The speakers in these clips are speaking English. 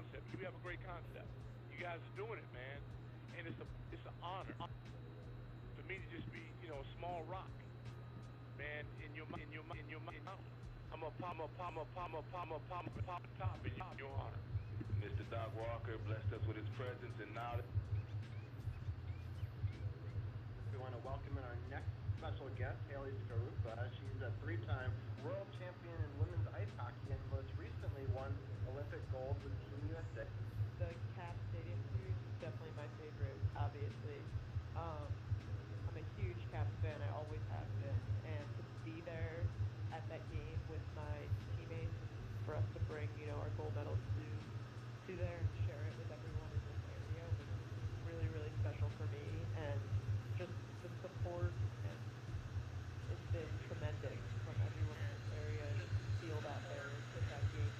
concept. You have a great concept. You guys are doing it, man, and it's an honor for me to just be, a small rock, man, in your mountain. I'm a pop top in your honor. Mr. Doc Walker blessed us with his presence and knowledge. We want to welcome in our next special guest, Haley Skarupa. She's a three-time world champion in women's ice hockey and most recently won Olympic gold with Team USA. The Cap Stadium Series is definitely my favorite, obviously. I'm a huge Caps fan, I always have been, and to be there at that game with my teammates, for us to bring, our gold medals to there and share it with everyone in this area was really, really special for me, and just the support and it's been tremendous from everyone in this area and feel that there at that game.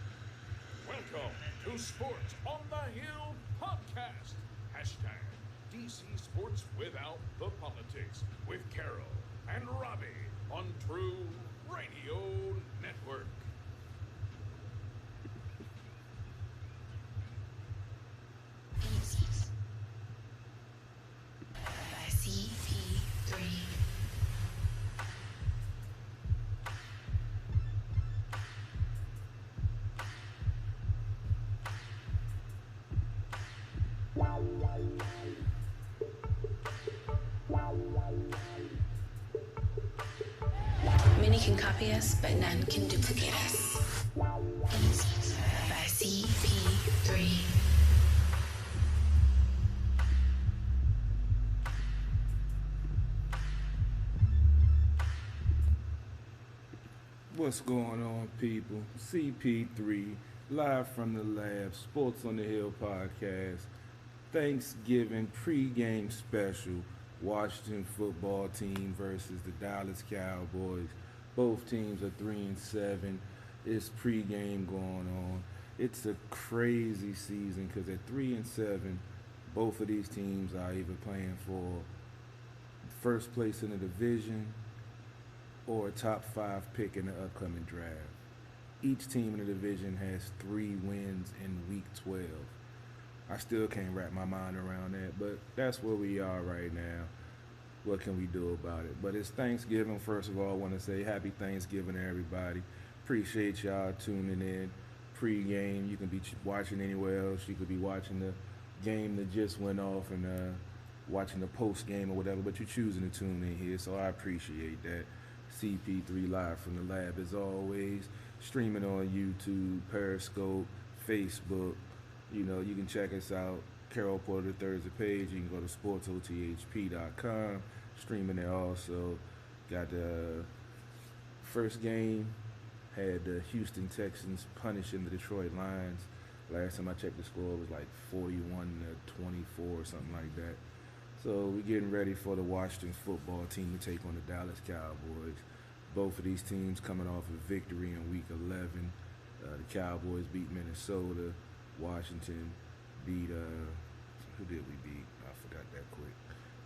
Welcome to Sports on the Hill podcast. Hashtag DC Sports Without the Politics with Carol and Robbie on True Radio Network. CP3. Many can copy us, but none can duplicate us. By CP3. What's going on, people? CP3, live from the lab, Sports on the Hill podcast, Thanksgiving pregame special, Washington football team versus the Dallas Cowboys. Both teams are 3-7. It's pregame going on. It's a crazy season because at 3-7, both of these teams are either playing for first place in the division or a top 5 pick in the upcoming draft. Each team in the division has 3 wins in week 12. I still can't wrap my mind around that, but that's where we are right now. What can we do about it? But it's Thanksgiving. First of all, I want to say happy Thanksgiving to everybody. Appreciate y'all tuning in. Pre-game, you can be watching anywhere else. You could be watching the game that just went off and watching the post-game or whatever, but you're choosing to tune in here, so I appreciate that. CP3 live from the lab as always, streaming on YouTube, Periscope, Facebook. You can check us out. Carol Porter III's a page. You can go to sportsothp.com. Streaming there also. Got the first game. Had the Houston Texans punishing the Detroit Lions. Last time I checked, the score was like 41-24 or something like that. So we're getting ready for the Washington football team to take on the Dallas Cowboys. Both of these teams coming off a victory in Week 11. The Cowboys beat Minnesota. Washington beat, who did we beat? I forgot that quick.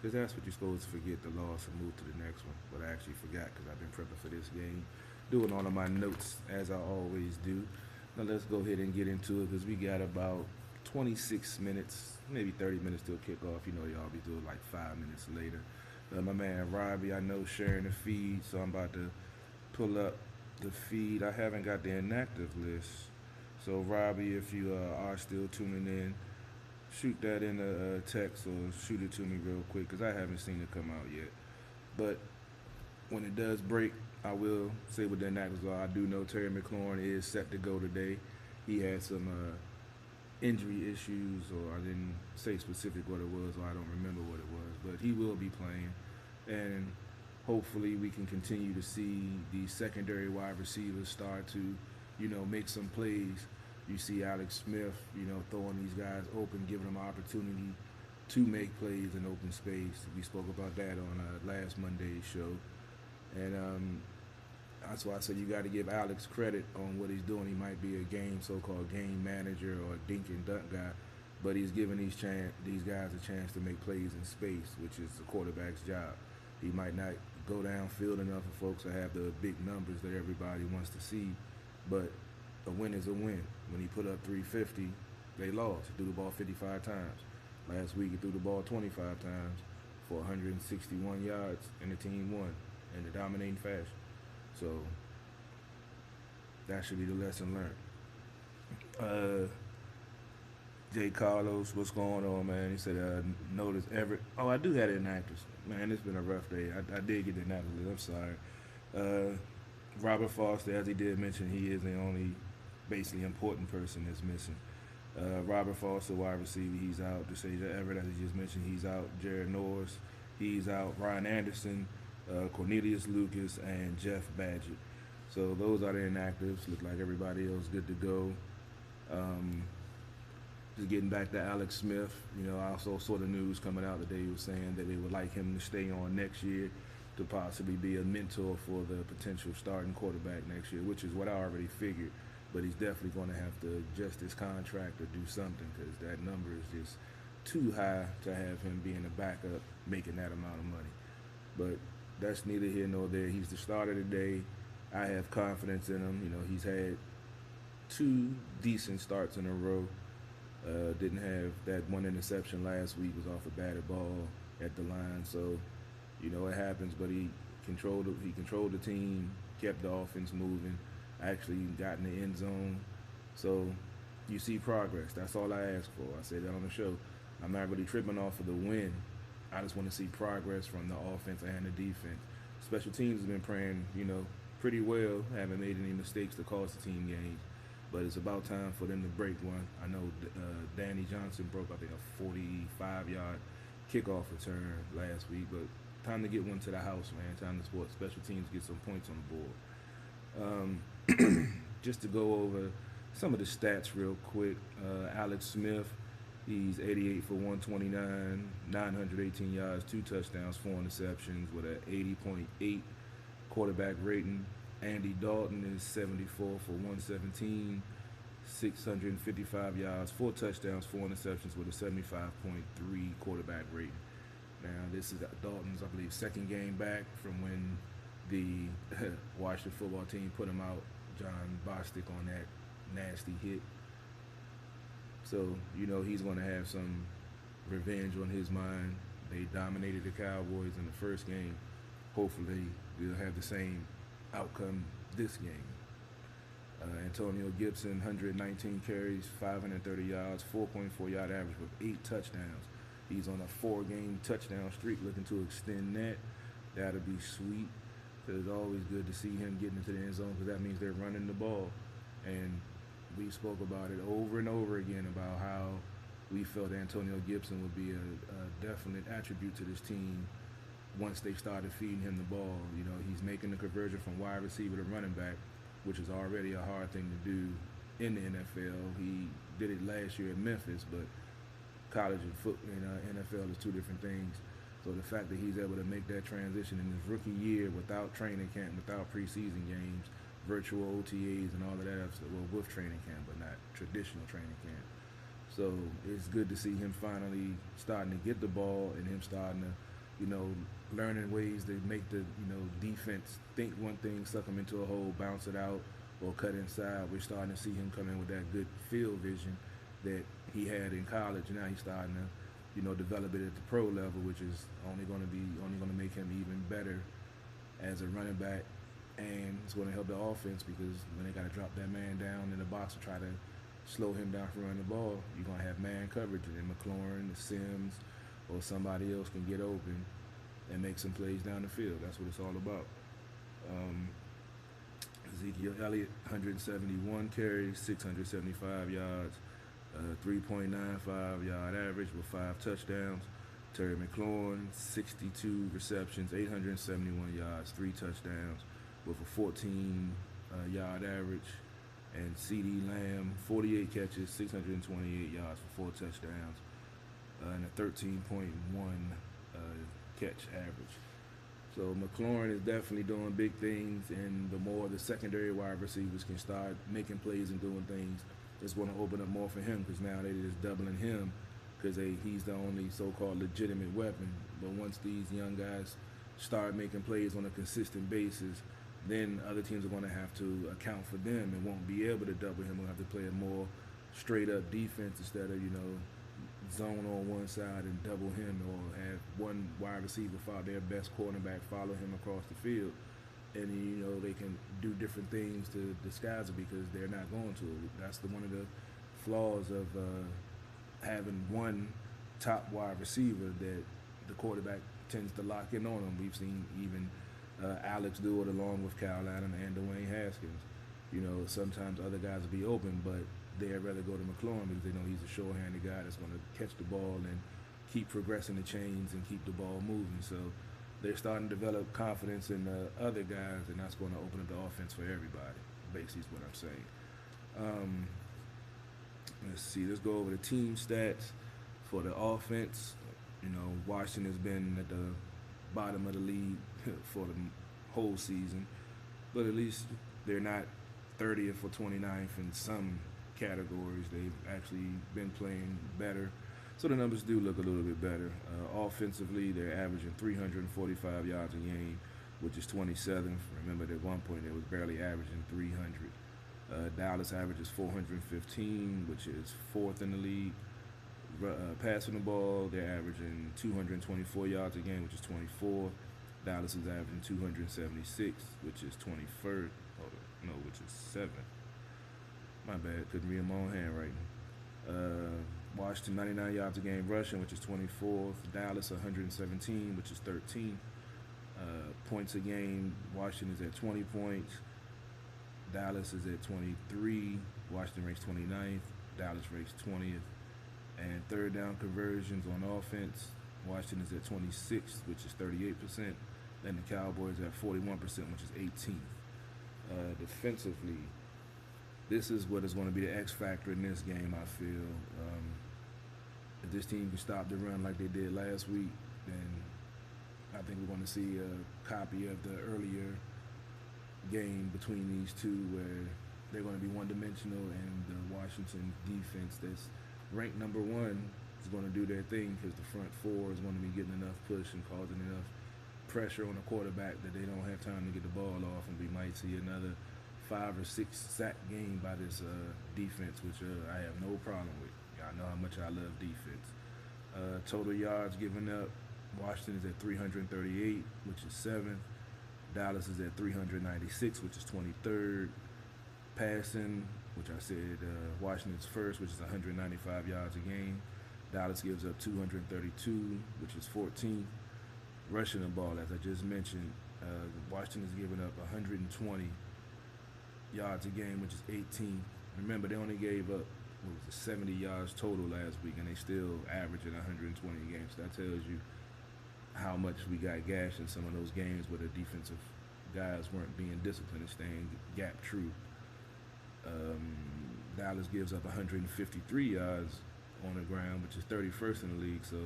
Because that's what you're supposed to forget, the loss, and move to the next one. But I actually forgot because I've been prepping for this game. Doing all of my notes as I always do. Now let's go ahead and get into it because we got about 26 minutes, maybe 30 minutes till kickoff. Y'all be doing like 5 minutes later. My man Robbie, I know, sharing the feed, so I'm about to pull up the feed. I haven't got the inactive list. So Robbie, if you are still tuning in, shoot that in a text or shoot it to me real quick because I haven't seen it come out yet. But when it does break, I will say what the inactives are. I do know Terry McLaurin is set to go today. He had some injury issues, or I didn't say specific what it was, or I don't remember what it was, but he will be playing. And hopefully we can continue to see the secondary wide receivers start to, make some plays. You see Alex Smith, throwing these guys open, giving them opportunity to make plays in open space. We spoke about that on last Monday's show. And that's why I said you got to give Alex credit on what he's doing. He might be a so-called game manager or a dink and dunk guy, but he's giving these guys a chance to make plays in space, which is the quarterback's job. He might not go downfield enough for folks to have the big numbers that everybody wants to see, but a win is a win. When he put up 350, they lost. He threw the ball 55 times. Last week he threw the ball 25 times for 161 yards, and the team won in a dominating fashion. So that should be the lesson learned. Jay Carlos, what's going on, man? He said, notice Everett. Oh, I do have the inactives. Man, it's been a rough day. I did get the inactives. I'm sorry. Robert Foster, as he did mention, he is the only basically important person that's missing. Robert Foster, wide receiver, he's out. Desasia Everett, as he just mentioned, he's out. Jared Norris, he's out. Ryan Anderson, Cornelius Lucas, and Jeff Badgett. So those are the inactives. Look like everybody else good to go. Just getting back to Alex Smith, you know, I also saw the news coming out today. He was saying that they would like him to stay on next year to possibly be a mentor for the potential starting quarterback next year, which is what I already figured. But he's definitely going to have to adjust his contract or do something, because that number is just too high to have him being a backup making that amount of money. But that's neither here nor there. He's the starter today. I have confidence in him. You know, he's had 2 decent starts in a row. Didn't have that one interception last week, was off a batted ball at the line. So, you know, it happens, but he controlled the team, kept the offense moving, actually got in the end zone. So you see progress. That's all I ask for. I say that on the show. I'm not really tripping off of the win. I just want to see progress from the offense and the defense. Special teams have been playing, you know, pretty well, haven't made any mistakes to cost the team games. But it's about time for them to break one. I know Danny Johnson broke, I think, a 45-yard kickoff return last week. But time to get one to the house, man. Time to support special teams, get some points on the board. Just to go over some of the stats real quick. Alex Smith, he's 88 for 129, 918 yards, 2 touchdowns, 4 interceptions with an 80.8 quarterback rating. Andy Dalton is 74 for 117, 655 yards, 4 touchdowns, 4 interceptions with a 75.3 quarterback rating. Now, this is Dalton's, I believe, second game back from when the Washington football team put him out, John Bostic, on that nasty hit. So, you know, he's going to have some revenge on his mind. They dominated the Cowboys in the first game. Hopefully, they'll have the same outcome this game. Antonio Gibson, 119 carries, 530 yards, 4.4 yard average with 8 touchdowns. He's on a 4-game touchdown streak, looking to extend that. That'll be sweet. So it's always good to see him getting into the end zone, because that means they're running the ball. And we spoke about it over and over again about how we felt Antonio Gibson would be a definite attribute to this team once they started feeding him the ball. You know, he's making the conversion from wide receiver to running back, which is already a hard thing to do in the NFL. He did it last year at Memphis, but college and NFL is 2 different things. So the fact that he's able to make that transition in his rookie year without training camp, without preseason games, virtual OTAs and all of that, well, with training camp, but not traditional training camp. So it's good to see him finally starting to get the ball and him starting to, you know, learning ways to make the, you know, defense think one thing, suck him into a hole, bounce it out, or cut inside. We're starting to see him come in with that good field vision that he had in college. Now he's starting to, you know, develop it at the pro level, which is only going to make him even better as a running back, and it's going to help the offense, because when they got to drop that man down in the box to try to slow him down from running the ball, you're going to have man coverage, and then McLaurin, Sims, or somebody else can get open and make some plays down the field. That's what it's all about. Ezekiel Elliott, 171 carries, 675 yards, 3.95 yard average with 5 touchdowns. Terry McLaurin, 62 receptions, 871 yards, 3 touchdowns with a 14 yard average. And CD Lamb, 48 catches, 628 yards for 4 touchdowns, and a 13.1 catch average. So McLaurin is definitely doing big things, and the more the secondary wide receivers can start making plays and doing things, it's going to open up more for him, because now they're just doubling him, because he's the only so-called legitimate weapon. But once these young guys start making plays on a consistent basis, then other teams are going to have to account for them and won't be able to double him. We'll have to play a more straight up defense instead of, zone on one side and double him, or have one wide receiver follow their best cornerback, follow him across the field. And they can do different things to disguise it because they're not going to. That's one of the flaws of having one top wide receiver that the quarterback tends to lock in on him. We've seen even Alex do it along with Kyle Allen and Dwayne Haskins. Sometimes other guys will be open, but they'd rather go to McLaurin because they know he's a sure-handed guy that's going to catch the ball and keep progressing the chains and keep the ball moving. So they're starting to develop confidence in the other guys, and that's going to open up the offense for everybody, basically is what I'm saying. Let's see. Let's go over the team stats for the offense. Washington has been at the bottom of the league for the whole season, but at least they're not 30th or 29th in some categories. They've actually been playing better, so the numbers do look a little bit better. Offensively, they're averaging 345 yards a game, which is 27th. Remember, at one point they was barely averaging 300. Dallas averages 415, which is 4th in the league. Passing the ball, they're averaging 224 yards a game, which is 24th. Dallas is averaging 276, which is 21st. Which is 7th. My bad, couldn't read my own handwriting. Washington 99 yards a game rushing, which is 24th. Dallas 117, which is 13th. Points a game, Washington is at 20 points. Dallas is at 23. Washington ranks 29th. Dallas ranks 20th. And third down conversions on offense, Washington is at 26th, which is 38%. Then the Cowboys are at 41%, which is 18th. Defensively, this is what is going to be the X factor in this game, I feel. If this team can stop the run like they did last week, then I think we're going to see a copy of the earlier game between these two where they're going to be one-dimensional, and the Washington defense that's ranked number 1 is going to do their thing because the front four is going to be getting enough push and causing enough pressure on the quarterback that they don't have time to get the ball off, and we might see another 5 or 6 sack game by this defense, which I have no problem with. Y'all know how much I love defense. Total yards given up, Washington is at 338, which is 7th. Dallas is at 396, which is 23rd. Passing, which I said Washington's first, which is 195 yards a game. Dallas gives up 232, which is 14th. Rushing the ball, as I just mentioned, Washington is giving up 120 yards a game, which is 18th. Remember, they only gave up 70 yards total last week, and they still averaging 120 games. So that tells you how much we got gashed in some of those games where the defensive guys weren't being disciplined and staying gap true. Dallas gives up 153 yards on the ground, which is 31st in the league. So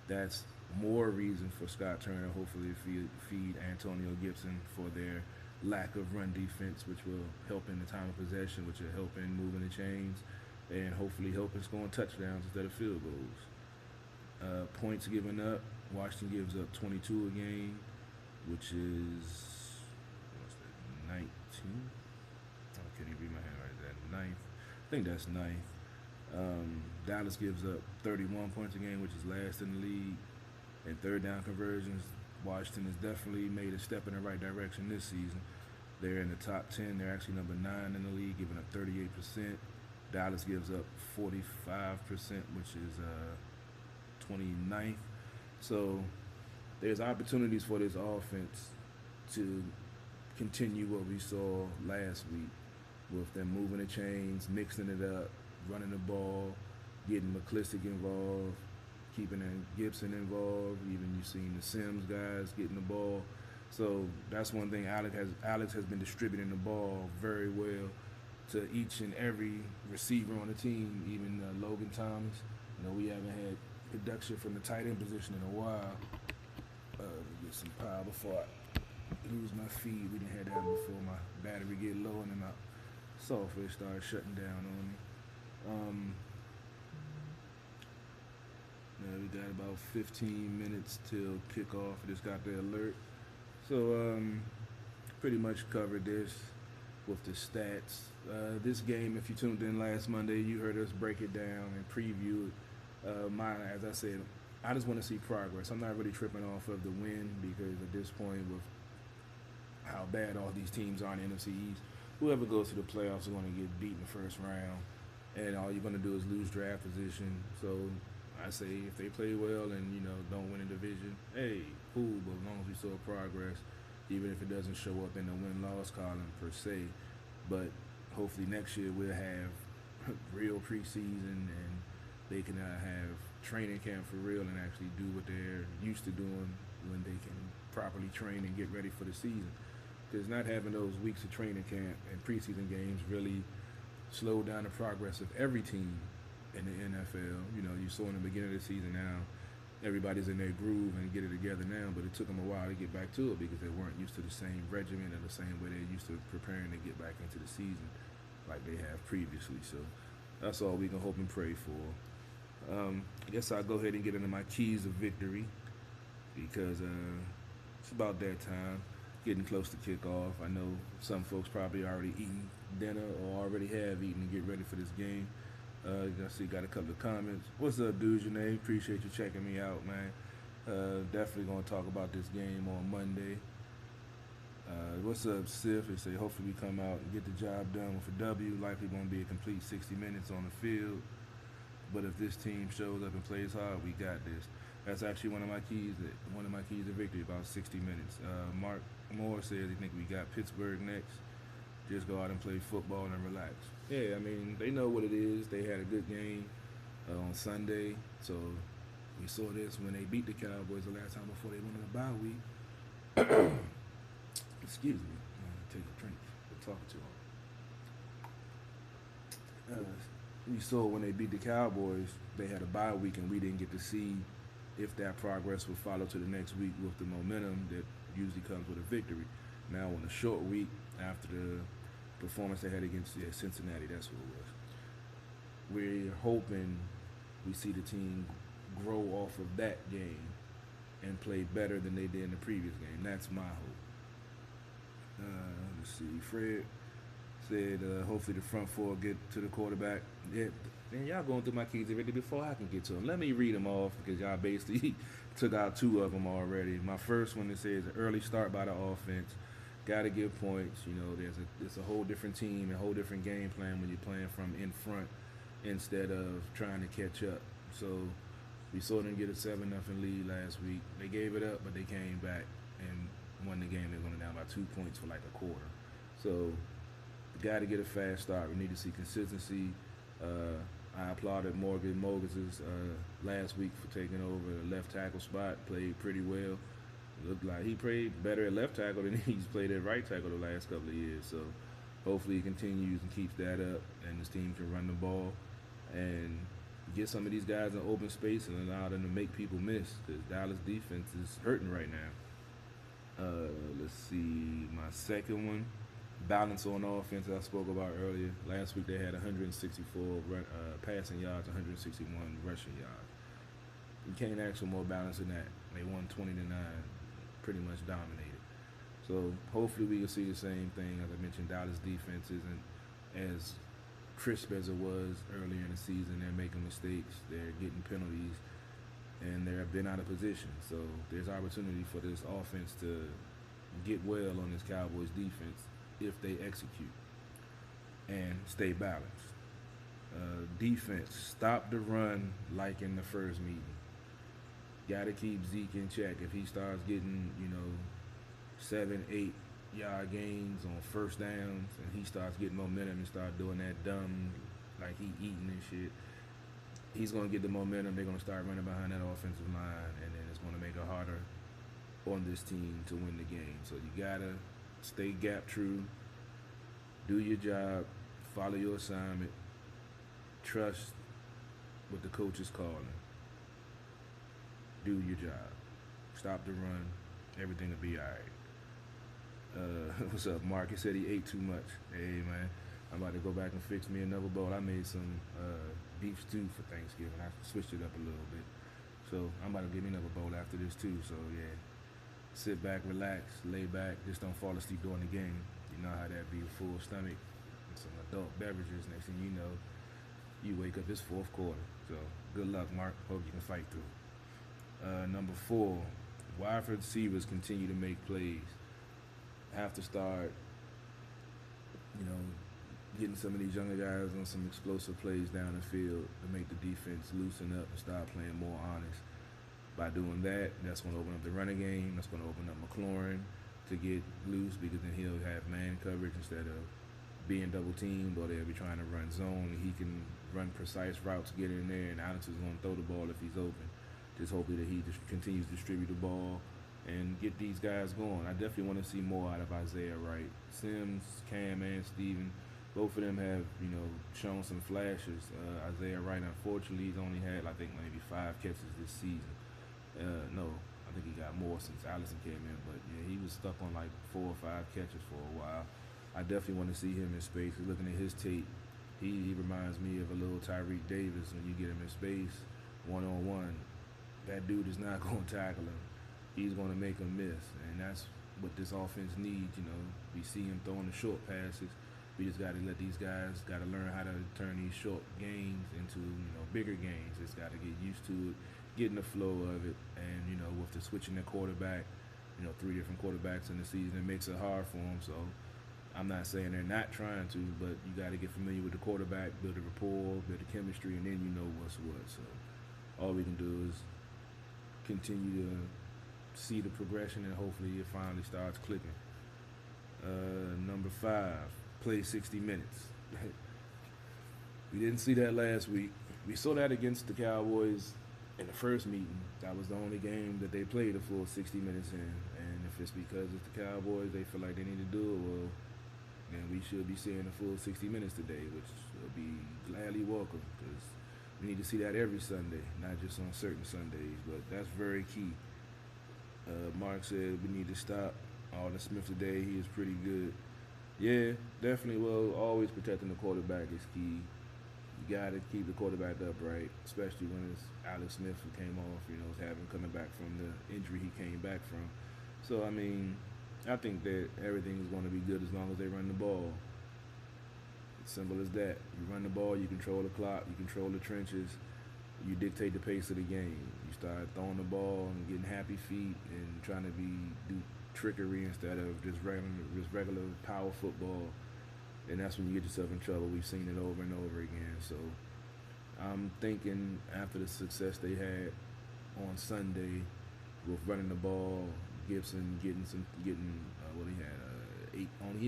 that's more reason for Scott Turner hopefully feed Antonio Gibson for their lack of run defense, which will help in the time of possession, which will help in moving the chains, and hopefully help in scoring touchdowns instead of field goals. Points given up, Washington gives up 22 a game, which is 19? I can't even read my hand right there. 9th. I think that's 9th. Dallas gives up 31 points a game, which is last in the league. And third down conversions, Washington has definitely made a step in the right direction this season. They're in the top 10. They're actually number 9 in the league, giving up 38%. Dallas gives up 45%, which is 29th. So there's opportunities for this offense to continue what we saw last week with them moving the chains, mixing it up, running the ball, getting McClissick involved, keeping Gibson involved. Even you've seen the Sims guys getting the ball. So that's one thing. Alex has been distributing the ball very well to each and every receiver on the team, even Logan Thomas. We haven't had production from the tight end position in a while. Let me get some power before I lose my feed. We didn't have that before my battery get low and then my software started shutting down on me. We got about 15 minutes till kickoff. Just got the alert. So pretty much covered this with the stats. This game, if you tuned in last Monday, you heard us break it down and preview it. As I said, I just want to see progress. I'm not really tripping off of the win because at this point, with how bad all these teams are in the NFC East, whoever goes to the playoffs is going to get beat in the first round, and all you're going to do is lose draft position. So I say if they play well and don't win a division, hey, cool. But as long as we saw progress, even if it doesn't show up in the win-loss column per se, but hopefully next year we'll have real preseason and they can have training camp for real and actually do what they're used to doing when they can properly train and get ready for the season. Because not having those weeks of training camp and preseason games really slowed down the progress of every team in the NFL. You saw in the beginning of the season now, everybody's in their groove and get it together now, but it took them a while to get back to it because they weren't used to the same regimen and the same way they're used to preparing to get back into the season like they have previously. So that's all we can hope and pray for. I guess I'll go ahead and get into my keys of victory because it's about that time, getting close to kickoff. I know some folks probably already eating dinner or already have eaten to get ready for this game. I see got a couple of comments. What's up, dudes? Your name? Appreciate you checking me out, man. Definitely going to talk about this game on Monday. What's up, Sif? They say hopefully we come out and get the job done with a W. Likely going to be a complete 60 minutes on the field. But if this team shows up and plays hard, we got this. That's actually one of my keys of victory, about 60 minutes. Mark Moore says he think we got Pittsburgh next. Just go out and play football and relax. Yeah, I mean, they know what it is. They had a good game on Sunday. So we saw this when they beat the Cowboys the last time before they went on a bye week. Excuse me. I'm going to take a drink. We're talking to them. We saw when they beat the Cowboys, they had a bye week, and we didn't get to see if that progress would follow to the next week with the momentum that usually comes with a victory. Now, on a short week after the performance they had against Cincinnati, that's what it was. We're hoping we see the team grow off of that game and play better than they did in the previous game. That's my hope. Let's see. Fred said, hopefully the front four get to the quarterback. Yeah, man, y'all going through my keys already before I can get to them. Let me read them off because y'all basically took out two of them already. My first one, it says an early start by the offense. Got to give points. It's a whole different team, a whole different game plan when you're playing from in front instead of trying to catch up. So we saw them get a 7-0 lead last week. They gave it up, but they came back and won the game. They went down by 2 points for like a quarter. So got to get a fast start. We need to see consistency. I applauded Morgan Mogus last week for taking over the left tackle spot. Played pretty well. Looked like he played better at left tackle than he's played at right tackle the last couple of years. So hopefully he continues and keeps that up, and this team can run the ball and get some of these guys in open space and allow them to make people miss because Dallas defense is hurting right now. Let's see, my second one. Balance on offense I spoke about earlier. Last week they had 164 passing yards, 161 rushing yards. You can't ask for more balance than that. They won 20-9, pretty much dominated. So hopefully we will see the same thing. As I mentioned, Dallas defense isn't as crisp as it was earlier in the season. They're making mistakes. They're getting penalties, and they've been out of position. So there's opportunity for this offense to get well on this Cowboys defense if they execute and stay balanced. Defense, stop the run like in the first meeting. Got to keep Zeke in check. If he starts getting, 7-8 yard gains on first downs and he starts getting momentum and start doing that dumb, like he eating and shit, he's going to get the momentum. They're going to start running behind that offensive line, and then it's going to make it harder on this team to win the game. So you got to stay gap true, do your job, follow your assignment, trust what the coach is calling. Do your job. Stop the run. Everything will be all right. What's up, Mark? He said he ate too much. Hey, man, I'm about to go back and fix me another bowl. I made some beef stew for Thanksgiving. I switched it up a little bit. So I'm about to get me another bowl after this, too. So, yeah. Sit back, relax, lay back. Just don't fall asleep during the game. You know how that be, a full stomach and some adult beverages. Next thing you know, you wake up, it's fourth quarter. So good luck, Mark. Hope you can fight through. Number 4, wide receivers continue to make plays. Have to start, getting some of these younger guys on some explosive plays down the field to make the defense loosen up and start playing more honest. By doing that, that's going to open up the running game. That's going to open up McLaurin to get loose, because then he'll have man coverage instead of being double teamed, or they'll be trying to run zone, and he can run precise routes, get in there, and Alex is going to throw the ball if he's open. Just hoping that he just continues to distribute the ball and get these guys going. I definitely want to see more out of Isaiah Wright. Sims, Cam, and Steven, both of them have, shown some flashes. Isaiah Wright, unfortunately, he's only had, I think, maybe 5 catches this season. No, I think he got more since Allison came in, but yeah, he was stuck on like 4 or 5 catches for a while. I definitely want to see him in space. Looking at his tape, he reminds me of a little Tyreek Davis. When you get him in space, one-on-one, that dude is not going to tackle him. He's going to make him miss, and that's what this offense needs. We see him throwing the short passes. We just got to let these guys got to learn how to turn these short gains into, bigger gains. It's got to get used to it, getting the flow of it, and, with the switching the quarterback, 3 different quarterbacks in the season, it makes it hard for them. So I'm not saying they're not trying to, but you got to get familiar with the quarterback, build a rapport, build a chemistry, and then you know what's what. So all we can do is continue to see the progression, and hopefully it finally starts clicking. Number 5, play 60 minutes. We didn't see that last week. We saw that against the Cowboys in the first meeting. That was the only game that they played a full 60 minutes in. And if it's because it's the Cowboys, they feel like they need to do it, well, then we should be seeing a full 60 minutes today, which will be gladly welcome, because we need to see that every Sunday, not just on certain Sundays. But that's very key. Mark said we need to stop Alden Smith today. He is pretty good. Yeah, definitely. Well, always protecting the quarterback is key. You got to keep the quarterback upright, especially when it's Alex Smith who came off, coming back from the injury he came back from. So, I think that everything is going to be good as long as they run the ball. It's simple as that. You run the ball, you control the clock, you control the trenches, you dictate the pace of the game. You start throwing the ball and getting happy feet and trying to do trickery instead of just regular power football, and that's when you get yourself in trouble. We've seen it over and over again. So I'm thinking after the success they had on Sunday with running the ball, Gibson he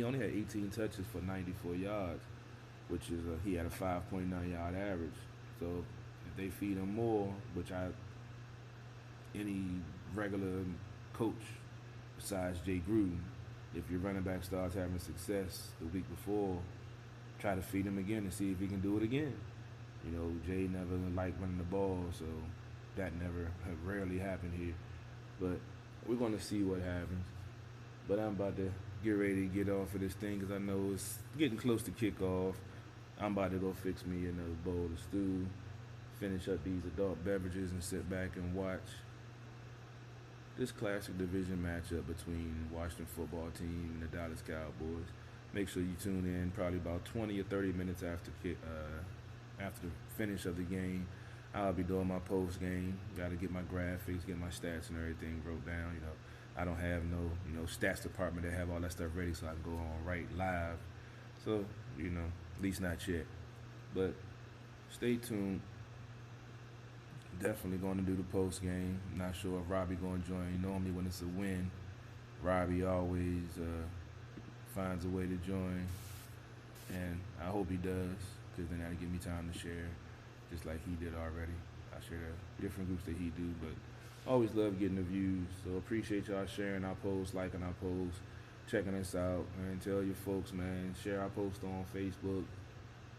only had 18 touches for 94 yards, which is he had a 5.9 yard average. So if they feed him more, which any regular coach besides Jay Gruden, if your running back starts having success the week before, try to feed him again and see if he can do it again. Jay never liked running the ball, so that rarely happened here. But we're going to see what happens. But I'm about to get ready to get off of this thing, because I know it's getting close to kickoff. I'm about to go fix me another bowl of stew, finish up these adult beverages, and sit back and watch this classic division matchup between Washington football team and the Dallas Cowboys. Make sure you tune in probably about 20 or 30 minutes after the finish of the game. I'll be doing my post game. Got to get my graphics, get my stats and everything wrote down. I don't have no stats department that have all that stuff ready, so I can go on right live. So at least not yet. But stay tuned. Definitely going to do the post game. Not sure if Robbie going to join. Normally when it's a win, Robbie always finds a way to join, and I hope he does, because then that'll give me time to share, just like he did already. I share the different groups that he do, but always love getting the views. So appreciate y'all sharing our posts, liking our posts, checking us out, and tell your folks, man. Share our posts on Facebook,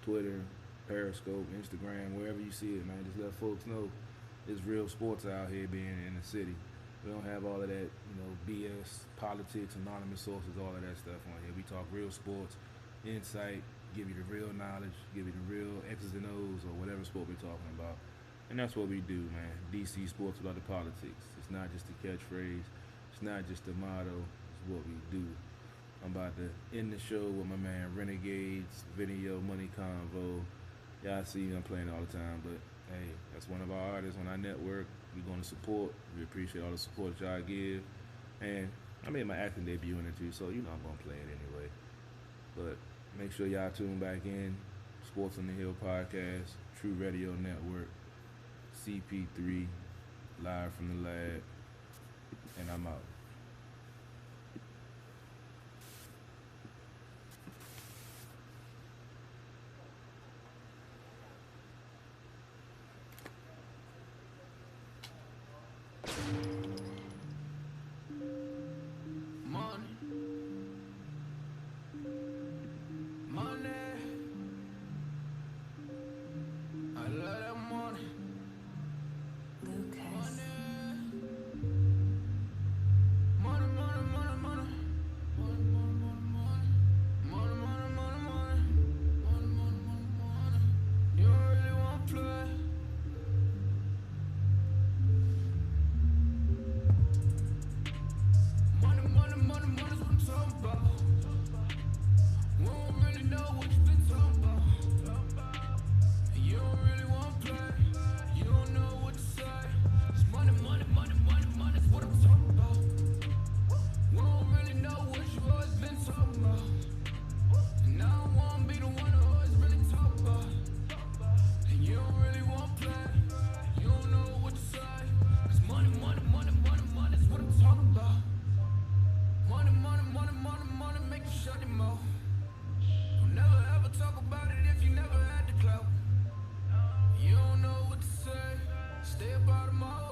Twitter, Periscope, Instagram, wherever you see it, man. Just let folks know it's real sports out here being in the city. We don't have all of that, BS, politics, anonymous sources, all of that stuff on here. We talk real sports, insight, give you the real knowledge, give you the real X's and O's or whatever sport we're talking about. And that's what we do, man. DC Sports Without the Politics. It's not just a catchphrase. It's not just a motto. It's what we do. I'm about to end the show with my man Renegades Video Money Convo. Y'all see me, I'm playing all the time, but hey, that's one of our artists on our network. We're going to support. We appreciate all the support y'all give. And I made my acting debut in it too, so I'm going to play it anyway. But make sure y'all tune back in. Sports on the Hill podcast, True Radio Network, CP3, live from the lab, and I'm out. Stay about tomorrow.